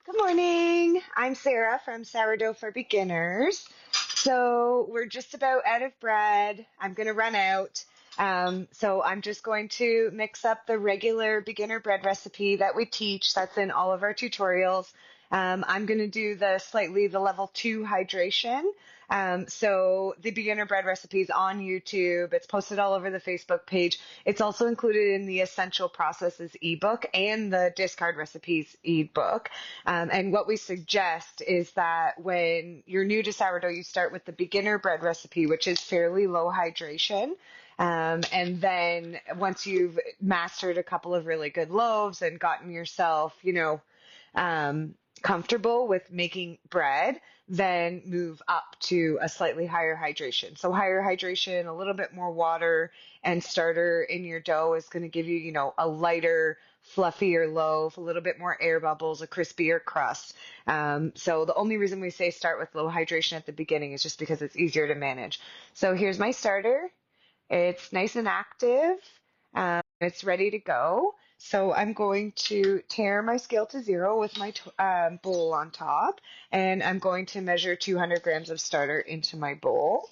Good morning. I'm Sarah from Sourdough for Beginners. So we're just about out of bread. I'm going to run out. So I'm just going to mix up the regular beginner bread recipe that we teach. That's in all of our tutorials. I'm going to do the level 2 hydration. So the beginner bread recipe is on YouTube. It's posted all over the Facebook page. It's also included in the Essential Processes ebook and the Discard Recipes ebook. And what we suggest is that when you're new to sourdough, you start with the beginner bread recipe, which is fairly low hydration. And then once you've mastered a couple of really good loaves and gotten yourself, comfortable with making bread, then move up to a slightly higher hydration. So higher hydration, a little bit more water and starter in your dough is going to give you, a lighter, fluffier loaf, a little bit more air bubbles, a crispier crust. So the only reason we say start with low hydration at the beginning is just because it's easier to manage. So here's my starter. It's nice and active. It's ready to go. So I'm going to tare my scale to 0 with my bowl on top, and I'm going to measure 200 grams of starter into my bowl.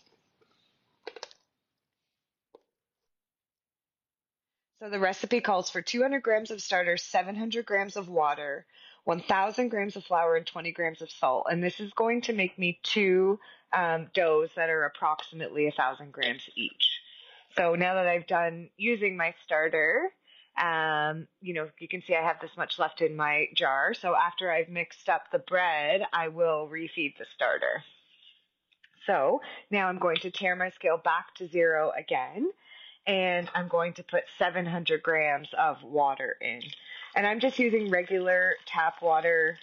So the recipe calls for 200 grams of starter, 700 grams of water, 1,000 grams of flour, and 20 grams of salt. And this is going to make me two doughs that are approximately 1,000 grams each. So now that I've done using my starter, you can see I have this much left in my jar. So after I've mixed up the bread, I will refeed the starter. So now I'm going to tare my scale back to 0 again, and I'm going to put 700 grams of water in. And I'm just using regular tap water.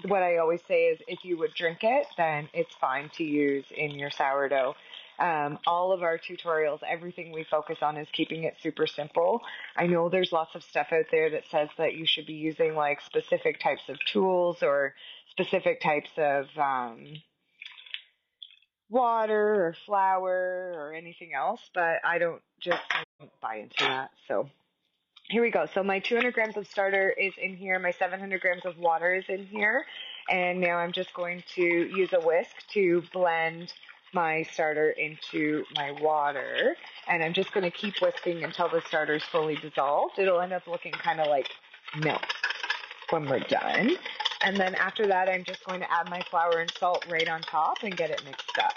What I always say is if you would drink it, then it's fine to use in your sourdough. All of our tutorials, everything we focus on is keeping it super simple. I know there's lots of stuff out there that says that you should be using like specific types of tools or specific types of water or flour or anything else, but I don't buy into that. So here we go. So my 200 grams of starter is in here. My 700 grams of water is in here. And now I'm just going to use a whisk to blend my starter into my water. And I'm just going to keep whisking until the starter is fully dissolved. It'll end up looking kind of like milk when we're done. And then after that, I'm just going to add my flour and salt right on top and get it mixed up.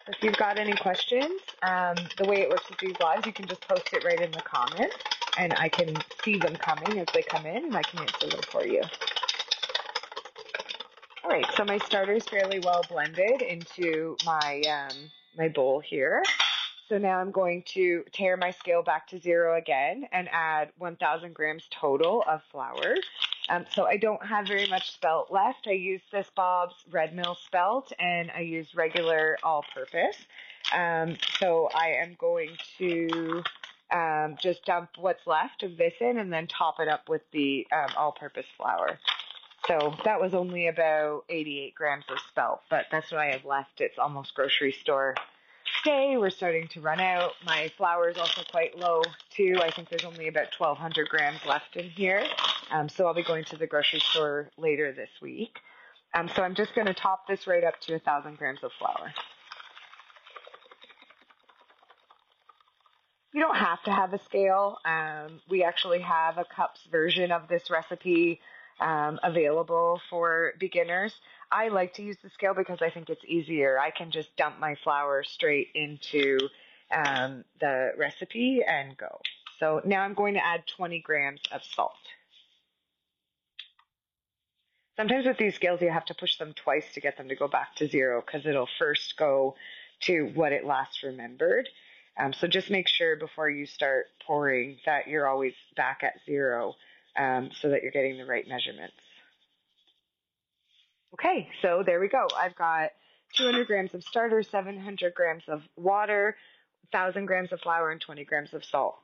If you've got any questions, the way it works with these lives, you can just post it right in the comments, and I can see them coming as they come in, and I can answer them for you. All right, so my starter is fairly well blended into my bowl here. So now I'm going to tare my scale back to 0 again and add 1,000 grams total of flour. So I don't have very much spelt left. I use this Bob's Red Mill spelt, and I use regular all-purpose. So I am going to just dump what's left of this in and then top it up with the all-purpose flour. So that was only about 88 grams of spelt, but that's what I have left. It's almost grocery store day. We're starting to run out. My flour is also quite low too. I think there's only about 1,200 grams left in here. So I'll be going to the grocery store later this week. So I'm just going to top this right up to 1,000 grams of flour. You don't have to have a scale. We actually have a cups version of this recipe available for beginners. I like to use the scale because I think it's easier. I can just dump my flour straight into the recipe and go. So now I'm going to add 20 grams of salt. Sometimes with these scales, you have to push them twice to get them to go back to 0 because it'll first go to what it last remembered. So just make sure before you start pouring that you're always back at 0 so that you're getting the right measurements. Okay, so there we go. I've got 200 grams of starter, 700 grams of water, 1,000 grams of flour, and 20 grams of salt.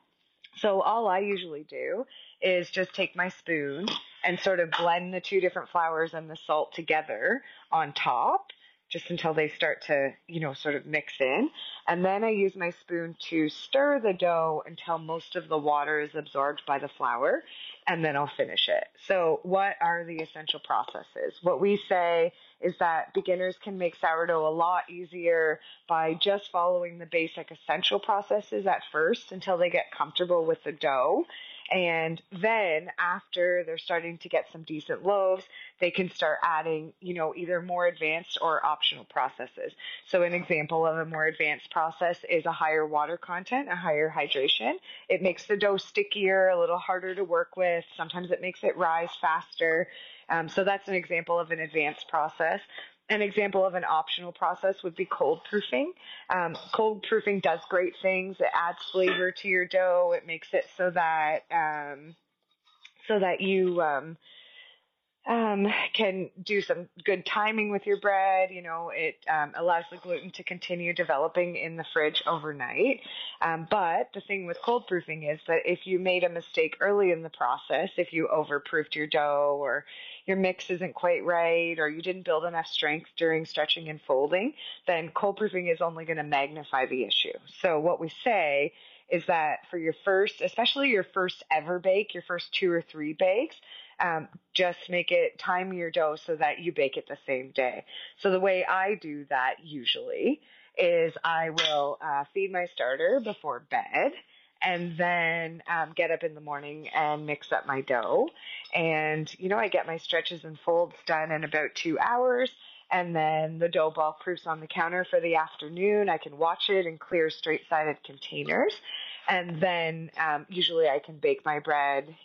So all I usually do is just take my spoon and sort of blend the two different flours and the salt together on top just until they start to, sort of mix in. And then I use my spoon to stir the dough until most of the water is absorbed by the flour, and then I'll finish it. So what are the essential processes? What we say is that beginners can make sourdough a lot easier by just following the basic essential processes at first until they get comfortable with the dough. And then after they're starting to get some decent loaves, they can start adding, either more advanced or optional processes. So an example of a more advanced process is a higher water content, a higher hydration. It makes the dough stickier, a little harder to work with. Sometimes it makes it rise faster. So that's an example of an advanced process. An example of an optional process would be cold proofing. Cold proofing does great things. It adds flavor to your dough. It makes it so that you can do some good timing with your bread. It allows the gluten to continue developing in the fridge overnight. But the thing with cold proofing is that if you made a mistake early in the process, if you overproofed your dough or your mix isn't quite right or you didn't build enough strength during stretching and folding, then cold proofing is only going to magnify the issue. So what we say is that for your first, especially your first ever bake, your first 2 or 3 bakes, just time your dough so that you bake it the same day. So the way I do that usually is I will feed my starter before bed and then get up in the morning and mix up my dough. And, I get my stretches and folds done in about 2 hours. And then the dough ball proofs on the counter for the afternoon. I can watch it in clear straight-sided containers. And then usually I can bake my bread,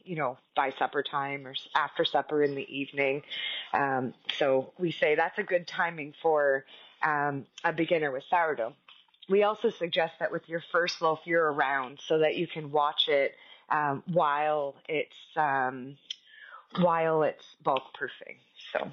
by supper time or after supper in the evening. So we say that's a good timing for a beginner with sourdough. We also suggest that with your first loaf, you're around so that you can watch it while it's bulk proofing. So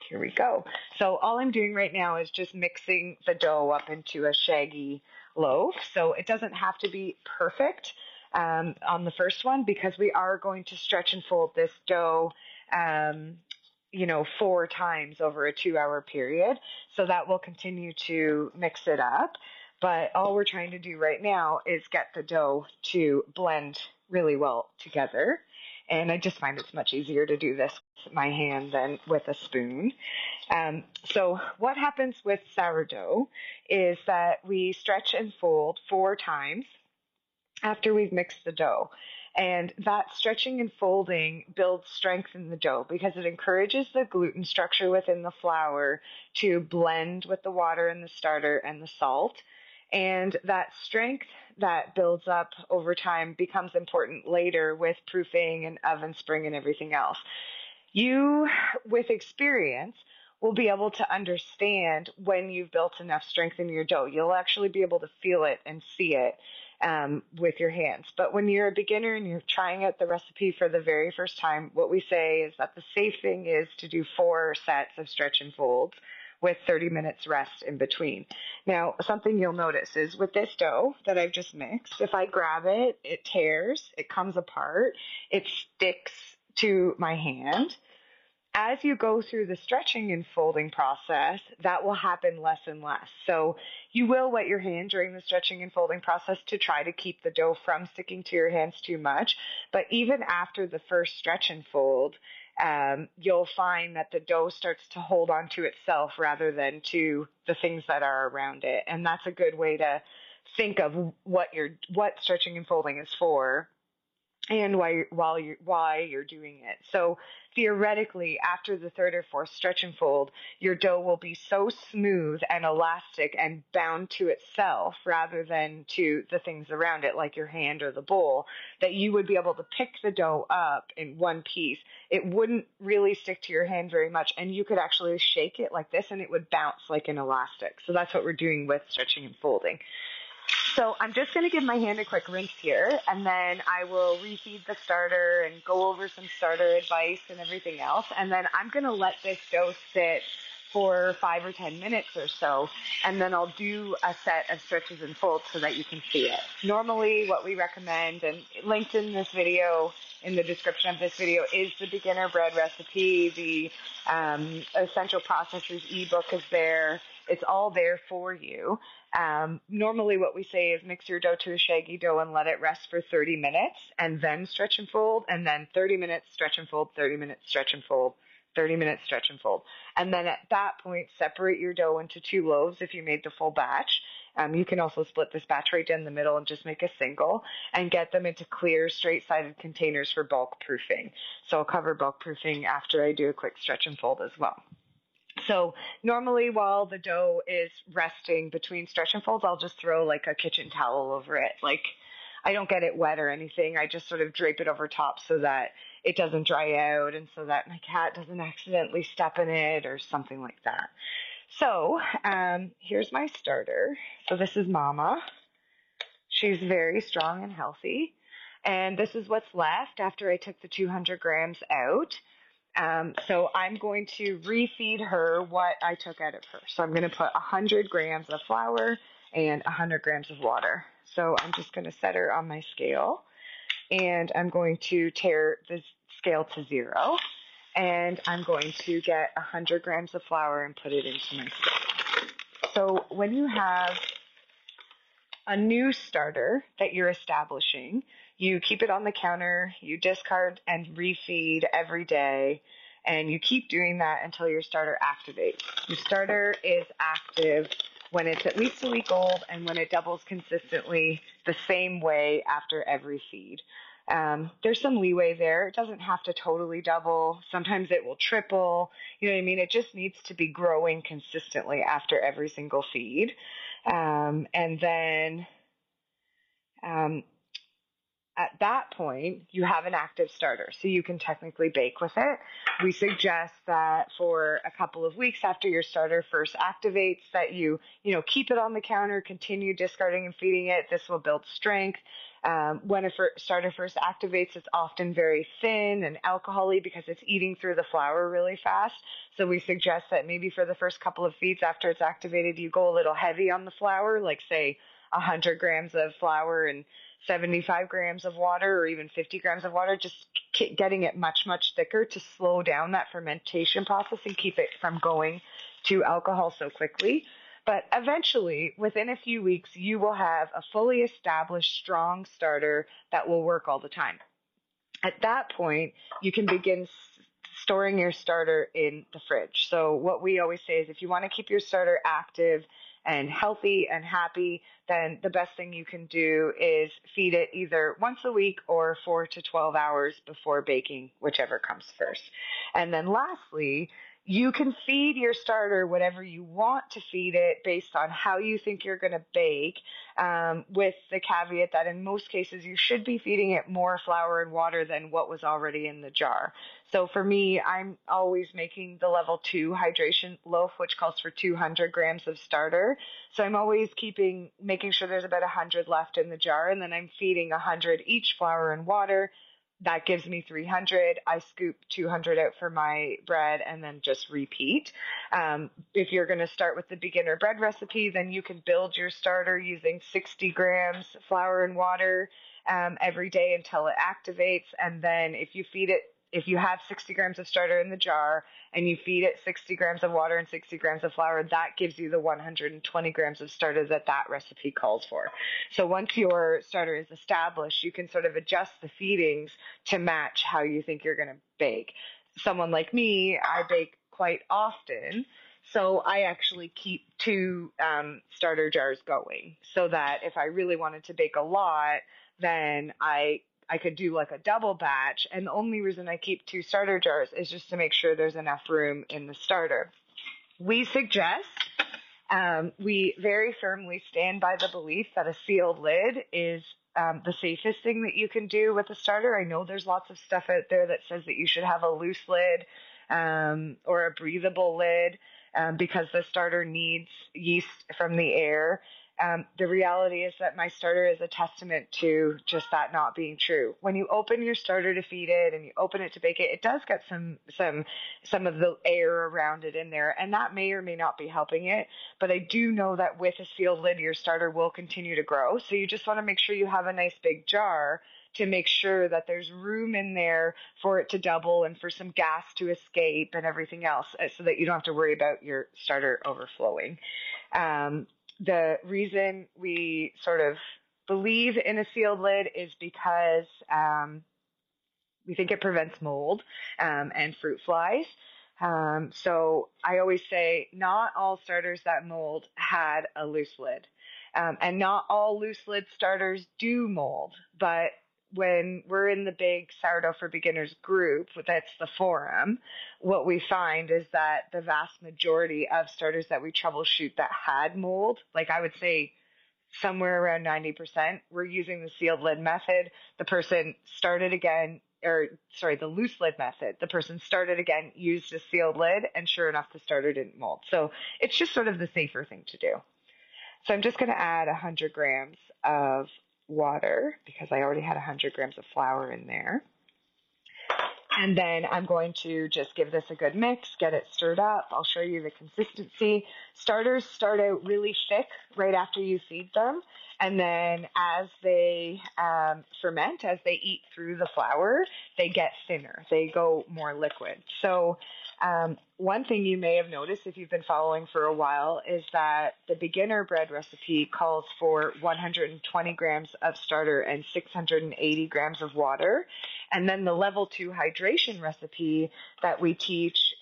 here we go. So all I'm doing right now is just mixing the dough up into a shaggy loaf. So it doesn't have to be perfect on the first one because we are going to stretch and fold this dough 4 times over a 2-hour period. So that will continue to mix it up. But all we're trying to do right now is get the dough to blend really well together. And I just find it's much easier to do this with my hand than with a spoon. So what happens with sourdough is that we stretch and fold 4 times after we've mixed the dough. And that stretching and folding builds strength in the dough because it encourages the gluten structure within the flour to blend with the water and the starter and the salt. And that strength that builds up over time becomes important later with proofing and oven spring and everything else. You, with experience, will be able to understand when you've built enough strength in your dough. You'll actually be able to feel it and see it with your hands. But when you're a beginner and you're trying out the recipe for the very first time, what we say is that the safe thing is to do 4 sets of stretch and folds with 30 minutes rest in between. Now, something you'll notice is with this dough that I've just mixed, if I grab it, it tears, it comes apart, it sticks to my hand. As you go through the stretching and folding process, that will happen less and less. So you will wet your hand during the stretching and folding process to try to keep the dough from sticking to your hands too much. But even after the first stretch and fold, you'll find that the dough starts to hold on to itself rather than to the things that are around it. And that's a good way to think of what stretching and folding is for and why you're doing it. So theoretically, after the 3rd or 4th stretch and fold, your dough will be so smooth and elastic and bound to itself rather than to the things around it, like your hand or the bowl, that you would be able to pick the dough up in one piece. It wouldn't really stick to your hand very much, and you could actually shake it like this, and it would bounce like an elastic. So that's what we're doing with stretching and folding. So I'm just going to give my hand a quick rinse here, and then I will refeed the starter and go over some starter advice and everything else. And then I'm going to let this dough sit for 5 or 10 minutes or so, and then I'll do a set of stretches and folds so that you can see it. Normally what we recommend, and linked in this video, in the description of this video, is the beginner bread recipe. The essential processes ebook is there. It's all there for you. Normally what we say is mix your dough to a shaggy dough and let it rest for 30 minutes and then stretch and fold, and then 30 minutes stretch and fold, 30 minutes stretch and fold, 30 minutes stretch and fold. And then at that point, separate your dough into 2 loaves if you made the full batch. You can also split this batch right down the middle and just make a single and get them into clear, straight-sided containers for bulk proofing. So I'll cover bulk proofing after I do a quick stretch and fold as well. So normally while the dough is resting between stretch and folds, I'll just throw like a kitchen towel over it. Like, I don't get it wet or anything. I just sort of drape it over top so that it doesn't dry out and so that my cat doesn't accidentally step in it or something like that. So here's my starter. So this is Mama. She's very strong and healthy. And this is what's left after I took the 200 grams out. So I'm going to refeed her what I took out of her. So I'm going to put 100 grams of flour and 100 grams of water. So I'm just going to set her on my scale, and I'm going to tear the scale to 0, and I'm going to get 100 grams of flour and put it into my scale. So when you have a new starter that you're establishing, you keep it on the counter, you discard and refeed every day, and you keep doing that until your starter activates. Your starter is active when it's at least a week old and when it doubles consistently the same way after every feed. There's some leeway there. It doesn't have to totally double. Sometimes it will triple. You know what I mean? It just needs to be growing consistently after every single feed. And then at that point, you have an active starter, so you can technically bake with it. We suggest that for a couple of weeks after your starter first activates, that you keep it on the counter, continue discarding and feeding it. This will build strength. When a starter first activates, it's often very thin and alcohol-y because it's eating through the flour really fast. So we suggest that maybe for the first couple of feeds after it's activated, you go a little heavy on the flour, like say 100 grams of flour and 75 grams of water, or even 50 grams of water, just getting it much, much thicker to slow down that fermentation process and keep it from going to alcohol so quickly. But eventually, within a few weeks, you will have a fully established, strong starter that will work all the time. At that point, you can begin storing your starter in the fridge. So what we always say is if you want to keep your starter active and healthy and happy, then the best thing you can do is feed it either once a week or 4 to 12 hours before baking, whichever comes first. And then lastly, you can feed your starter whatever you want to feed it based on how you think you're going to bake, with the caveat that in most cases you should be feeding it more flour and water than what was already in the jar. So for me, I'm always making the level 2 hydration loaf, which calls for 200 grams of starter. So I'm always making sure there's about 100 left in the jar, and then I'm feeding 100 each flour and water. That gives me 300. I scoop 200 out for my bread and then just repeat. If you're going to start with the beginner bread recipe, then you can build your starter using 60 grams flour and water every day until it activates. And then if you have 60 grams of starter in the jar and you feed it 60 grams of water and 60 grams of flour, that gives you the 120 grams of starter that recipe calls for. So once your starter is established, you can sort of adjust the feedings to match how you think you're going to bake. Someone like me, I bake quite often, so I actually keep 2 starter jars going so that if I really wanted to bake a lot, then I could do like a double batch, and the only reason I keep 2 starter jars is just to make sure there's enough room in the starter. We suggest, we very firmly stand by the belief that a sealed lid is the safest thing that you can do with a starter. I know there's lots of stuff out there that says that you should have a loose lid or a breathable lid because the starter needs yeast from the air. The reality is that my starter is a testament to just that not being true. When you open your starter to feed it and you open it to bake it, it does get some of the air around it in there, and that may or may not be helping it. But I do know that with a sealed lid, your starter will continue to grow. So you just want to make sure you have a nice big jar to make sure that there's room in there for it to double and for some gas to escape and everything else, so that you don't have to worry about your starter overflowing. The reason we sort of believe in a sealed lid is because we think it prevents mold and fruit flies. So I always say not all starters that mold had a loose lid. And not all loose lid starters do mold, but when we're in the big Sourdough for Beginners group, that's the forum, what we find is that the vast majority of starters that we troubleshoot that had mold, like I would say somewhere around 90%, were using the sealed lid method. The person started again, the loose lid method. The person started again, used a sealed lid, and sure enough, the starter didn't mold. So it's just sort of the safer thing to do. So I'm just going to add 100 grams of water because I already had 100 grams of flour in there. And then I'm going to just give this a good mix, get it stirred up. I'll show you the consistency. Starters start out really thick right after you feed them. And then as they ferment, as they eat through the flour, they get thinner. They go more liquid. So one thing you may have noticed if you've been following for a while is that the beginner bread recipe calls for 120 grams of starter and 680 grams of water. And then the level 2 hydration recipe that we teach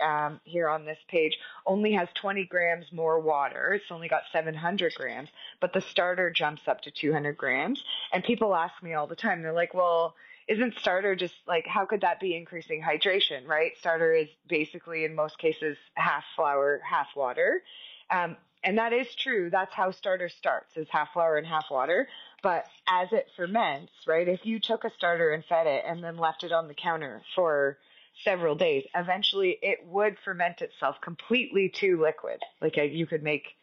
here on this page only has 20 grams more water. It's only got 700 grams, but the starter jumps up to 200 grams. And people ask me all the time, they're like, well, isn't starter just like, how could that be increasing hydration, right? Starter is basically, in most cases, half flour, half water. And that is true. That's how starter starts, is half flour and half water. But as it ferments, right, if you took a starter and fed it and then left it on the counter for several days, eventually it would ferment itself completely to liquid. Like you could make,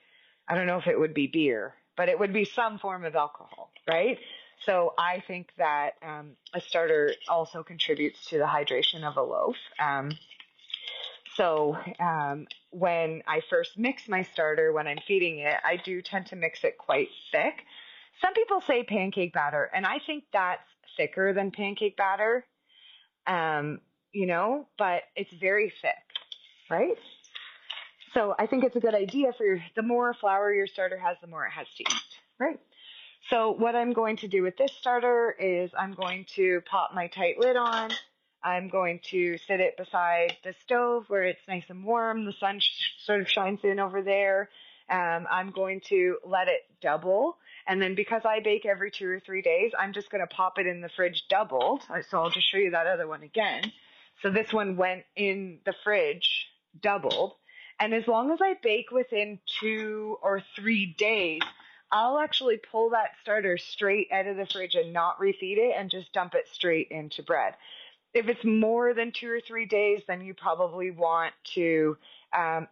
I don't know if it would be beer, but it would be some form of alcohol, right? So I think that a starter also contributes to the hydration of a loaf. So when I first mix my starter, when I'm feeding it, I do tend to mix it quite thick. Some people say pancake batter, and I think that's thicker than pancake batter, but it's very thick, right? So I think it's a good idea for the more flour your starter has, the more it has to eat, right? So what I'm going to do with this starter is I'm going to pop my tight lid on. I'm going to sit it beside the stove where it's nice and warm. The sun sort of shines in over there. I'm going to let it double. And then because I bake every 2 or 3 days, I'm just going to pop it in the fridge doubled. So I'll just show you that other one again. So this one went in the fridge doubled. And as long as I bake within 2 or 3 days, I'll actually pull that starter straight out of the fridge and not refeed it and just dump it straight into bread. If it's more than 2 or 3 days, then you probably want to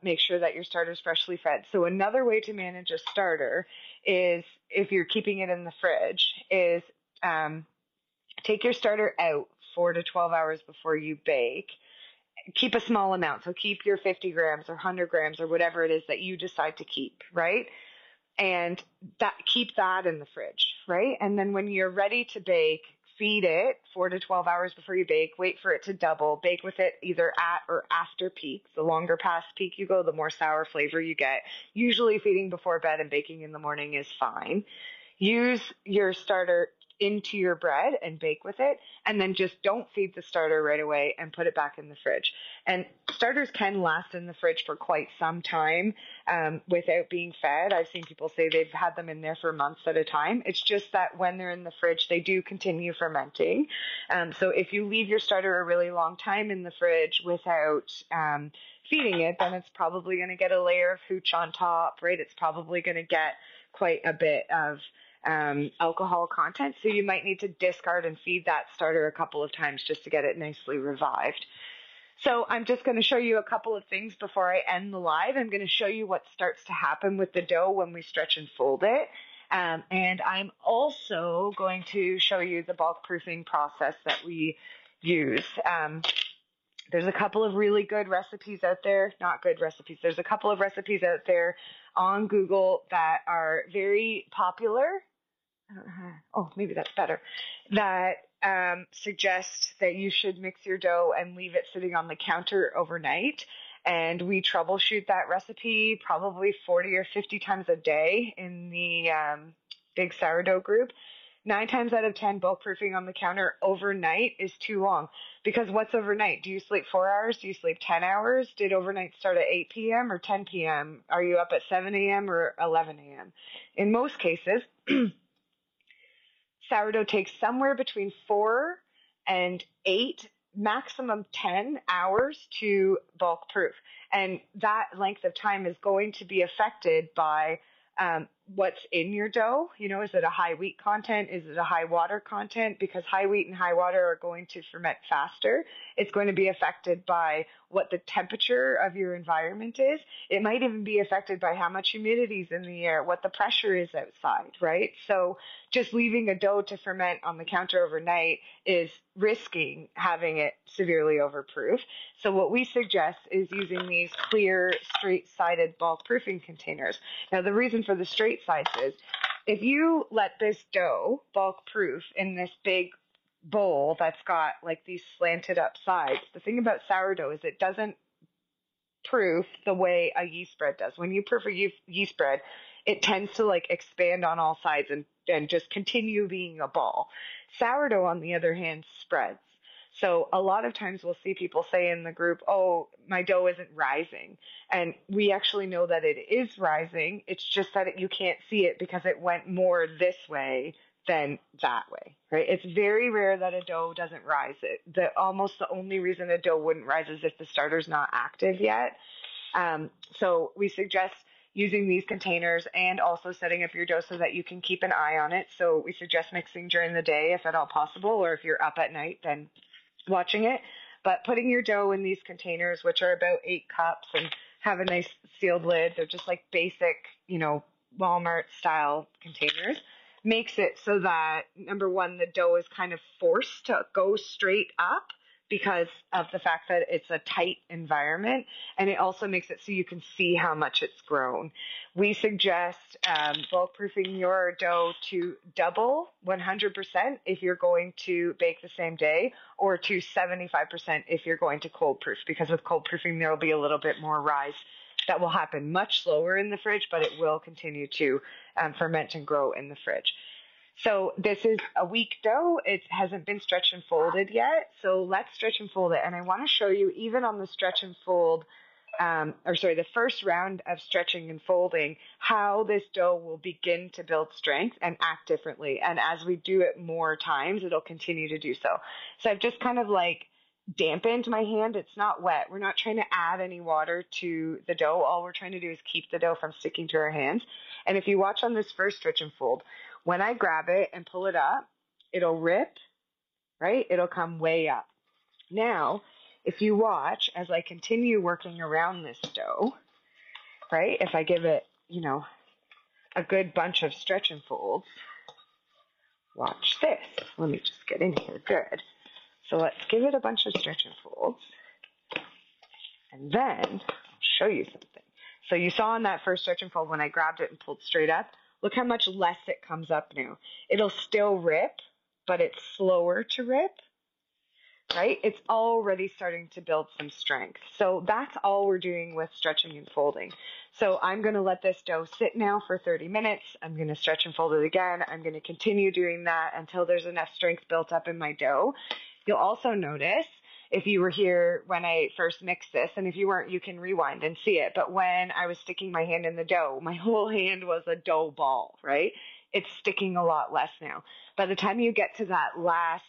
make sure that your starter is freshly fed. So another way to manage a starter is, if you're keeping it in the fridge, is take your starter out 4 to 12 hours before you bake. Keep a small amount. So keep your 50 grams or 100 grams or whatever it is that you decide to keep, right? And keep that in the fridge, right? And then when you're ready to bake, feed it 4 to 12 hours before you bake. Wait for it to double. Bake with it either at or after peak. The longer past peak you go, the more sour flavor you get. Usually feeding before bed and baking in the morning is fine. Use your starter into your bread and bake with it, and then just don't feed the starter right away and put it back in the fridge. And starters can last in the fridge for quite some time without being fed. I've seen people say they've had them in there for months at a time. It's just that when they're in the fridge, they do continue fermenting. So if you leave your starter a really long time in the fridge without feeding it, then it's probably going to get a layer of hooch on top, right? It's probably going to get quite a bit of alcohol content, so you might need to discard and feed that starter a couple of times just to get it nicely revived. So I'm just going to show you a couple of things before I end the live. I'm going to show you what starts to happen with the dough when we stretch and fold it. And I'm also going to show you the bulk proofing process that we use. There's a couple of really good recipes out there, not good recipes. There's a couple of recipes out there on Google that are very popular. Oh, maybe that's better. That suggest that you should mix your dough and leave it sitting on the counter overnight. And we troubleshoot that recipe probably 40 or 50 times a day in the big sourdough group. 9 times out of 10, bulk proofing on the counter overnight is too long. Because what's overnight? Do you sleep 4 hours? Do you sleep 10 hours? Did overnight start at 8 p.m. or 10 p.m.? Are you up at 7 a.m. or 11 a.m.? In most cases, sourdough takes somewhere between 4 and 8, maximum 10 hours to bulk proof. And that length of time is going to be affected by what's in your dough. You know, is it a high wheat content? Is it a high water content? Because high wheat and high water are going to ferment faster. It's going to be affected by what the temperature of your environment is. It might even be affected by how much humidity is in the air, what the pressure is outside, right? So just leaving a dough to ferment on the counter overnight is risking having it severely overproof. So what we suggest is using these clear, straight-sided bulk proofing containers. Now, the reason for the straight sides is if you let this dough bulk proof in this big bowl that's got like these slanted up sides, the thing about sourdough is it doesn't proof the way a yeast bread does. When you proof a yeast bread, it tends to like expand on all sides and just continue being a ball. Sourdough, on the other hand, spreads. So a lot of times we'll see people say in the group, oh, my dough isn't rising. And we actually know that it is rising. It's just that you can't see it because it went more this way than that way, right? It's very rare that a dough doesn't rise. Almost the only reason a dough wouldn't rise is if the starter's not active yet. So we suggest using these containers and also setting up your dough so that you can keep an eye on it. So we suggest mixing during the day if at all possible, or if you're up at night, then watching it. But putting your dough in these containers, which are about 8 cups and have a nice sealed lid, they're just like basic, Walmart style containers, makes it so that, number one, the dough is kind of forced to go straight up because of the fact that it's a tight environment, and it also makes it so you can see how much it's grown. We suggest bulk proofing your dough to double 100% if you're going to bake the same day, or to 75% if you're going to cold proof, because with cold proofing there will be a little bit more rise that will happen much slower in the fridge, but it will continue to ferment and grow in the fridge. So this is a weak dough. It hasn't been stretched and folded yet. So let's stretch and fold it. And I want to show you, even on the stretch and fold, the first round of stretching and folding, how this dough will begin to build strength and act differently. And as we do it more times, it'll continue to do so. So I've just kind of like dampened my hand. It's not wet. We're not trying to add any water to the dough. All we're trying to do is keep the dough from sticking to our hands. And if you watch on this first stretch and fold, when I grab it and pull it up, it'll rip, right? It'll come way up. Now, if you watch as I continue working around this dough, right? If I give it, a good bunch of stretch and folds, watch this. Let me just get in here. Good. So let's give it a bunch of stretch and folds. And then I'll show you something. So you saw on that first stretch and fold when I grabbed it and pulled straight up, look how much less it comes up now. It'll still rip, but it's slower to rip, right? It's already starting to build some strength. So that's all we're doing with stretching and folding. So I'm going to let this dough sit now for 30 minutes. I'm going to stretch and fold it again. I'm going to continue doing that until there's enough strength built up in my dough. You'll also notice, if you were here when I first mixed this, and if you weren't, you can rewind and see it. But when I was sticking my hand in the dough, my whole hand was a dough ball, right? It's sticking a lot less now. By the time you get to that last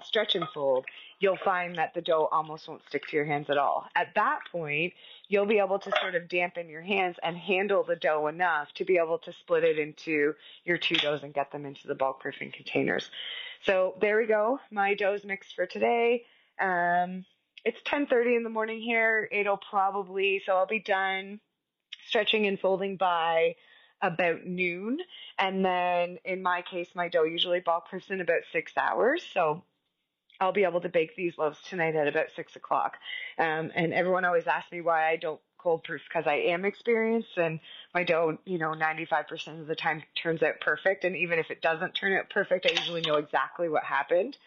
stretch and fold, you'll find that the dough almost won't stick to your hands at all. At that point, you'll be able to sort of dampen your hands and handle the dough enough to be able to split it into your 2 doughs and get them into the bulk proofing containers. So there we go. My dough's mixed for today. It's 10:30 in the morning here. I'll be done stretching and folding by about noon. And then in my case, my dough usually bulk proofs in about 6 hours. So I'll be able to bake these loaves tonight at about 6 o'clock. And everyone always asks me why I don't cold proof, because I am experienced and my dough, 95% of the time turns out perfect. And even if it doesn't turn out perfect, I usually know exactly what happened.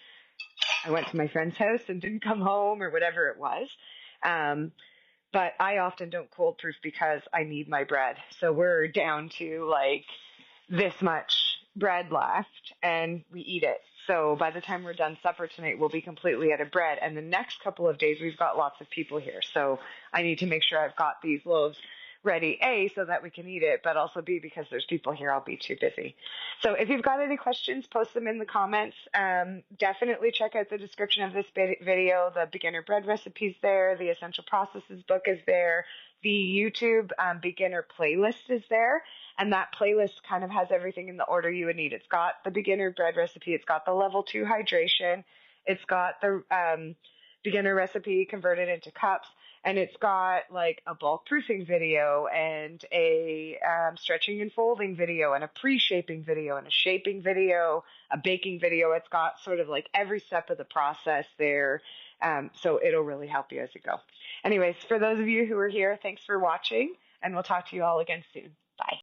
I went to my friend's house and didn't come home or whatever it was. Um, but I often don't cold proof because I need my bread. So we're down to like this much bread left and we eat it. So by the time we're done supper tonight, we'll be completely out of bread. And the next couple of days, we've got lots of people here. So I need to make sure I've got these loaves ready, A, so that we can eat it, but also B, because there's people here, I'll be too busy. So if you've got any questions, post them in the comments. Definitely check out the description of this video. The beginner bread recipes there. The essential processes book is there. The YouTube beginner playlist is there. And that playlist kind of has everything in the order you would need. It's got the beginner bread recipe. It's got the level 2 hydration. It's got the beginner recipe converted into cups. And it's got like a bulk proofing video and a stretching and folding video and a pre-shaping video and a shaping video, a baking video. It's got sort of like every step of the process there. So it'll really help you as you go. Anyways, for those of you who are here, thanks for watching, and we'll talk to you all again soon. Bye.